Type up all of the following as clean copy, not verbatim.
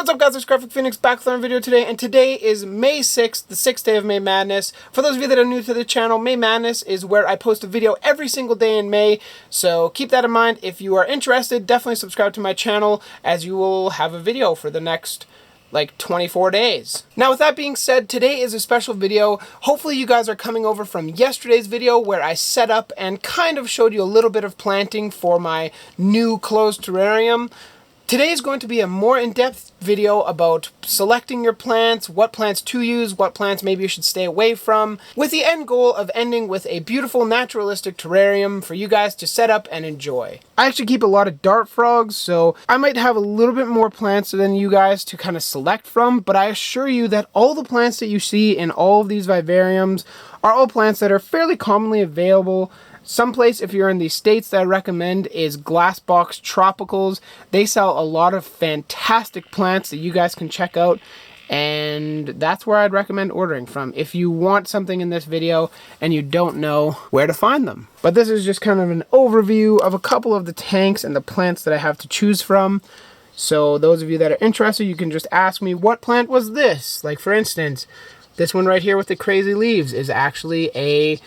What's up guys, it's Graphic Phoenix back with another video today, and today is May 6th, the 6th day of May Madness. For those of you that are new to the channel, May Madness is where I post a video every single day in May, so keep that in mind. If you are interested, definitely subscribe to my channel, as you will have a video for the next like 24 days. Now with that being said, today is a special video. Hopefully you guys are coming over from yesterday's video where I set up and kind of showed you a little bit of planting for my new closed terrarium. Today is going to be a more in-depth video about selecting your plants, what plants to use, what plants maybe you should stay away from, with the end goal of ending with a beautiful naturalistic terrarium for you guys to set up and enjoy. I actually keep a lot of dart frogs, so I might have a little bit more plants than you guys to kind of select from, but I assure you that all the plants that you see in all of these vivariums are all plants that are fairly commonly available. Someplace, if you're in the States, that I recommend is Glassbox Tropicals. They sell a lot of fantastic plants that you guys can check out, and that's where I'd recommend ordering from if you want something in this video and you don't know where to find them. But this is just kind of an overview of a couple of the tanks and the plants that I have to choose from. So those of you that are interested, you can just ask me, what plant was this? Like for instance, this one right here with the crazy leaves is actually a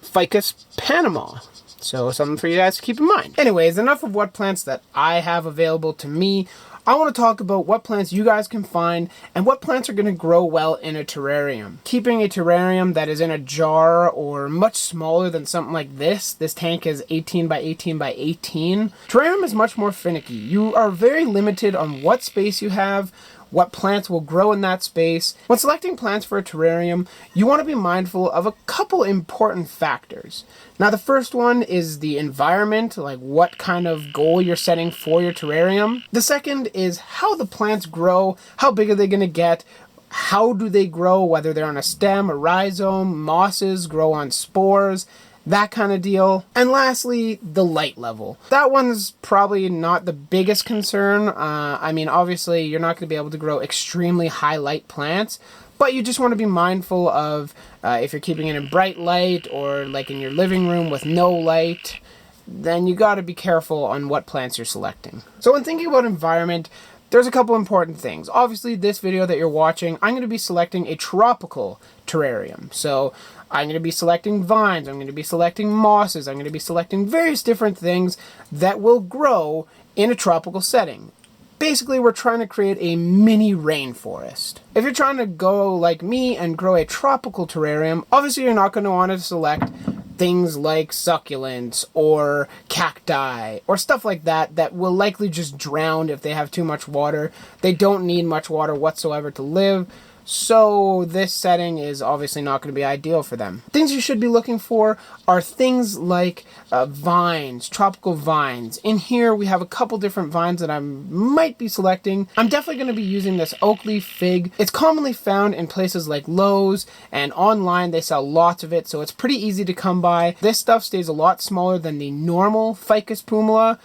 Ficus Panama. So something for you guys to keep in mind. Anyways, enough of what plants that I have available to me. I want to talk about what plants you guys can find and what plants are going to grow well in a terrarium. Keeping a terrarium that is in a jar or much smaller than something like this tank is 18 by 18 by 18. Terrarium is much more finicky. You are very limited on what space you have, what plants will grow in that space. When selecting plants for a terrarium, you want to be mindful of a couple important factors. Now the first one is the environment, like what kind of goal you're setting for your terrarium. The second is how the plants grow, how big are they going to get, how do they grow, whether they're on a stem, a rhizome, mosses, grow on spores, that kind of deal. And lastly, the light level. That one's probably not the biggest concern. I mean, obviously, you're not going to be able to grow extremely high light plants, but you just want to be mindful of if you're keeping it in bright light or like in your living room with no light, then you got to be careful on what plants you're selecting. So when thinking about environment, there's a couple important things. Obviously, this video that you're watching, I'm going to be selecting a tropical terrarium. So I'm going to be selecting vines, I'm going to be selecting mosses, I'm going to be selecting various different things that will grow in a tropical setting. Basically, we're trying to create a mini rainforest. If you're trying to go like me and grow a tropical terrarium, obviously you're not going to want to select things like succulents or cacti or stuff like that that will likely just drown if they have too much water. They don't need much water whatsoever to live. So this setting is obviously not going to be ideal for them. Things you should be looking for are things like vines, tropical vines. In here we have a couple different vines that I might be selecting. I'm definitely going to be using this Oakley Fig. It's commonly found in places like Lowe's, and online they sell lots of it, so it's pretty easy to come by. This stuff stays a lot smaller than the normal Ficus Panama.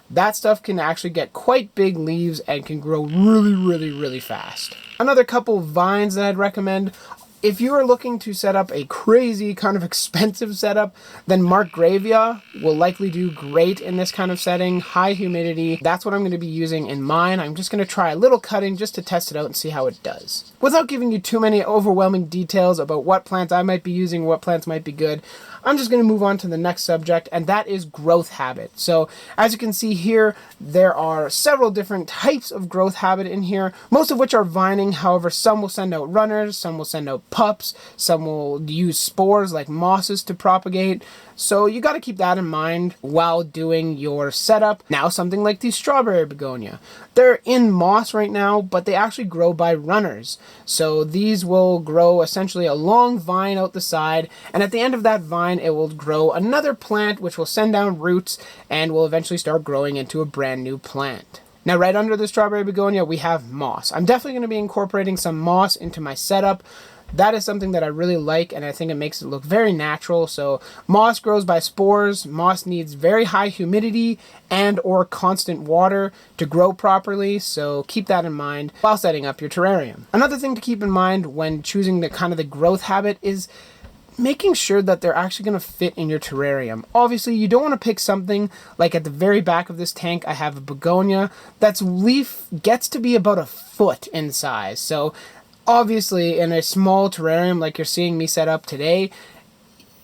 That stuff can actually get quite big leaves and can grow really fast. Another couple vines that I'd recommend, if you are looking to set up a crazy kind of expensive setup, then Magrevia will likely do great in this kind of setting. High humidity, that's what I'm going to be using in mine. I'm just going to try a little cutting just to test it out and see how it does. Without giving you too many overwhelming details about what plants I might be using, what plants might be good, I'm just going to move on to the next subject, and that is growth habit. So as you can see here, there are several different types of growth habit in here, most of which are vining. However, some will send out runners, some will send out pups, some will use spores like mosses to propagate. So you got to keep that in mind while doing your setup. Now something like the strawberry begonia. They're in moss right now, but they actually grow by runners. So these will grow essentially a long vine out the side, and at the end of that vine it will grow another plant which will send down roots and will eventually start growing into a brand new plant. Now right under the strawberry begonia we have moss. I'm definitely going to be incorporating some moss into my setup. That is something that I really like, and I think it makes it look very natural. So moss grows by spores. Moss needs very high humidity and or constant water to grow properly, so keep that in mind while setting up your terrarium. Another thing to keep in mind when choosing the growth habit is making sure that they're actually going to fit in your terrarium. Obviously, you don't want to pick something like at the very back of this tank, I have a begonia that's leaf gets to be about a foot in size. So obviously in a small terrarium like you're seeing me set up today,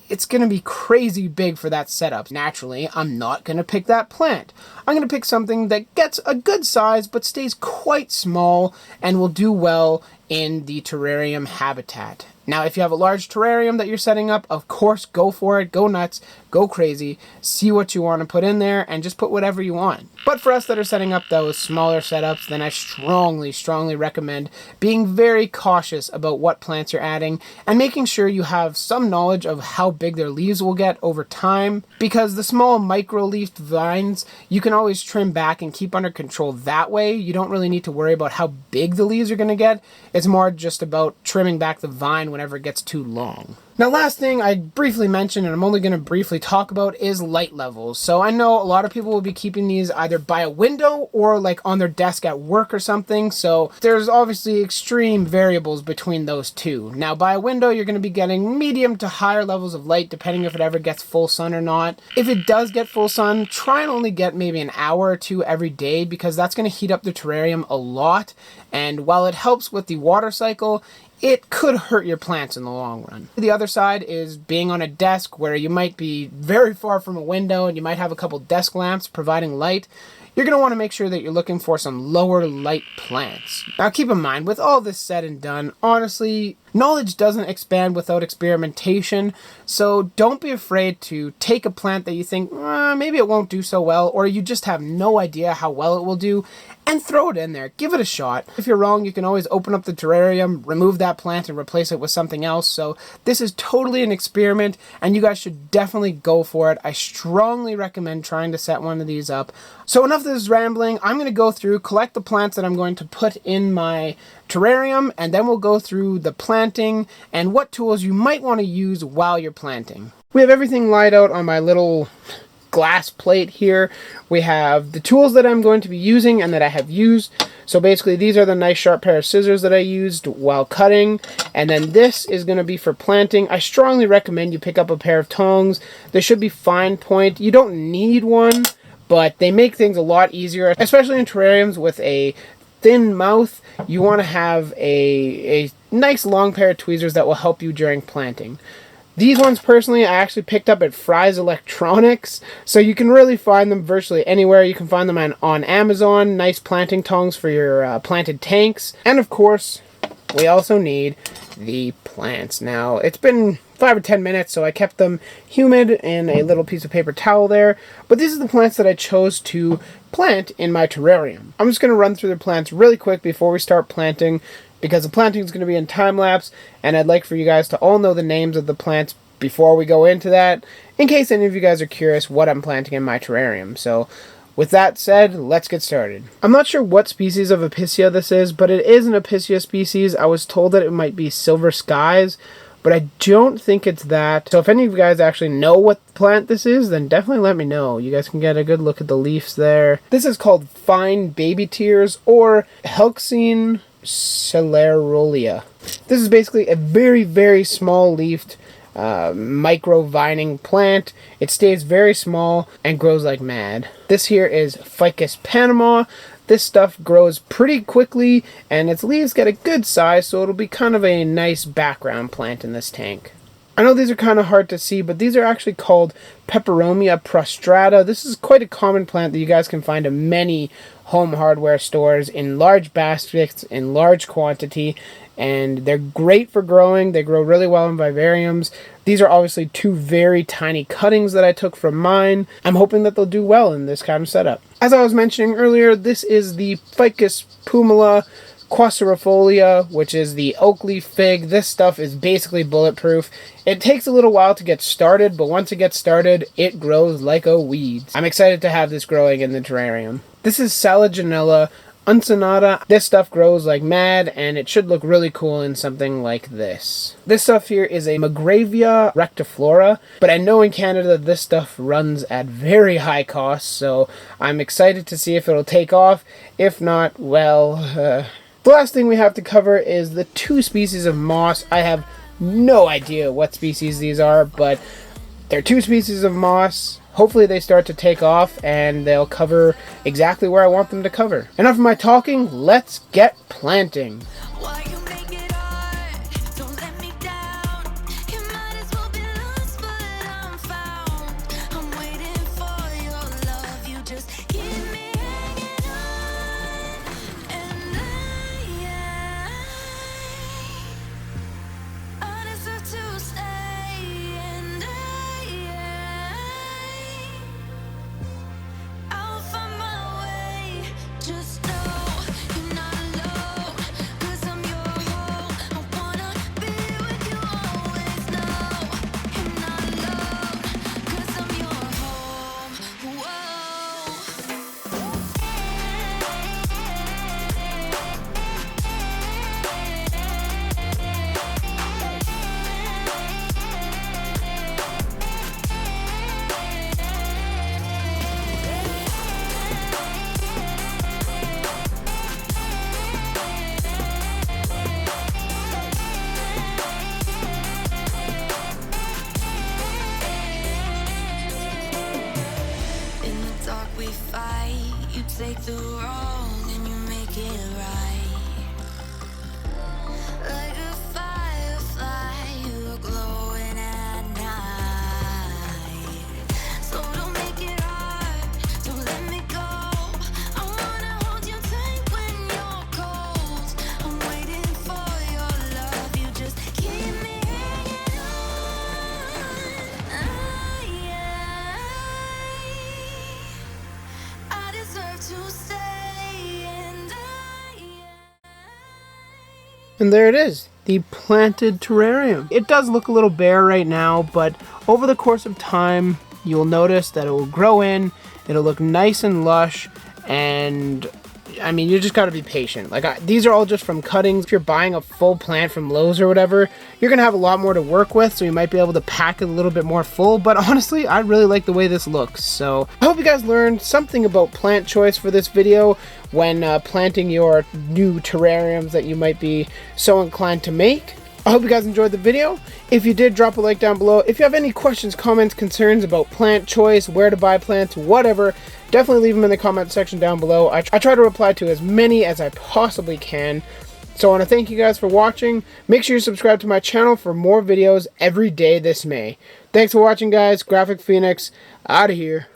it's going to be crazy big for that setup. Naturally, I'm not going to pick that plant. I'm going to pick something that gets a good size but stays quite small and will do well in the terrarium habitat. Now, if you have a large terrarium that you're setting up, of course, go for it, go nuts, go crazy, see what you want to put in there, and just put whatever you want. But for us that are setting up those smaller setups, then I strongly recommend being very cautious about what plants you're adding and making sure you have some knowledge of how big their leaves will get over time, because the small micro-leafed vines, you can always trim back and keep under control that way. You don't really need to worry about how big the leaves are going to get. It's more just about trimming back the vine whenever it gets too long. Now, last thing I briefly mentioned, and I'm only going to briefly talk about, is light levels. So I know a lot of people will be keeping these either by a window or like on their desk at work or something. So there's obviously extreme variables between those two. Now, by a window, you're going to be getting medium to higher levels of light, depending if it ever gets full sun or not. If it does get full sun, try and only get maybe an hour or two every day, because that's going to heat up the terrarium a lot. And while it helps with the water cycle, it could hurt your plants in the long run. The other side is being on a desk where you might be very far from a window and you might have a couple desk lamps providing light. You're going to want to make sure that you're looking for some lower light plants. Now keep in mind, with all this said and done, honestly, knowledge doesn't expand without experimentation, so don't be afraid to take a plant that you think, maybe it won't do so well, or you just have no idea how well it will do, and throw it in there. Give it a shot. If you're wrong, you can always open up the terrarium, remove that plant, and replace it with something else. So this is totally an experiment, and you guys should definitely go for it. I strongly recommend trying to set one of these up. So enough of this rambling. I'm going to go through, collect the plants that I'm going to put in my terrarium, and then we'll go through the planting and what tools you might want to use while you're planting. We have everything laid out on my little glass plate here. We have the tools that I'm going to be using and that I have used. So basically these are the nice sharp pair of scissors that I used while cutting, and then this is going to be for planting. I strongly recommend you pick up a pair of tongs. They should be fine point. You don't need one, but they make things a lot easier, especially in terrariums with a thin mouth. You want to have a nice long pair of tweezers that will help you during planting. These ones, personally, I actually picked up at Fry's Electronics, so you can really find them virtually anywhere. You can find them on Amazon. Nice planting tongs for your planted tanks. And of course, we also need the plants. Now, it's been 5 or 10 minutes, so I kept them humid in a little piece of paper towel there. But these are the plants that I chose to plant in my terrarium. I'm just going to run through the plants really quick before we start planting, because the planting is going to be in time-lapse, and I'd like for you guys to all know the names of the plants before we go into that, in case any of you guys are curious what I'm planting in my terrarium. So, with that said, let's get started. I'm not sure what species of Apicia this is, but it is an Apicia species. I was told that it might be Silver Skies, but I don't think it's that. So if any of you guys actually know what plant this is, then definitely let me know. You guys can get a good look at the leaves there. This is called Fine Baby Tears, or Helxine Celeraria. This is basically a very small leafed micro vining plant. It stays very small and grows like mad. This here is Ficus Panama. This stuff grows pretty quickly and its leaves get a good size, so it'll be kind of a nice background plant in this tank. I know these are kind of hard to see, but these are actually called Pepperoni prostrata. This is quite a common plant that you guys can find in many home hardware stores in large baskets, in large quantity, and they're great for growing. They grow really well in vivariums. These are obviously two very tiny cuttings that I took from mine. I'm hoping that they'll do well in this kind of setup. As I was mentioning earlier, this is the Ficus Panama quasserifolia, which is the Oakley Fig. This stuff is basically bulletproof. It takes a little while to get started, but once it gets started, it grows like a weed. I'm excited to have this growing in the terrarium. This is Janela uncinata. This stuff grows like mad, and it should look really cool in something like this. This stuff here is a Magrevia Recta Flora, but I know in Canada this stuff runs at very high costs, so I'm excited to see if it'll take off. If not, well, The last thing we have to cover is the two species of moss. I have no idea what species these are, but they're 2 species of moss. Hopefully they start to take off and they'll cover exactly where I want them to cover. Enough of my talking, let's get planting. Take the wrong and you make it right. Like a firefly, you're glowing at night. So don't make it hard, don't let me go. I wanna hold you tight when you're cold. I'm waiting for your love, you just keep me hanging on. I deserve to stay. And there it is, the planted terrarium. It does look a little bare right now, but over the course of time, you'll notice that it will grow in, it'll look nice and lush, and I mean, you just gotta be patient. Like, these are all just from cuttings. If you're buying a full plant from Lowe's or whatever, you're gonna have a lot more to work with, so you might be able to pack it a little bit more full, but honestly, I really like the way this looks. So I hope you guys learned something about plant choice for this video when planting your new terrariums that you might be so inclined to make. I hope you guys enjoyed the video. If you did, drop a like down below. If you have any questions, comments, concerns about plant choice, where to buy plants, whatever, definitely leave them in the comment section down below. I try to reply to as many as I possibly can. So I want to thank you guys for watching. Make sure you subscribe to my channel for more videos every day this May. Thanks for watching, guys. Graphic Phoenix, out of here.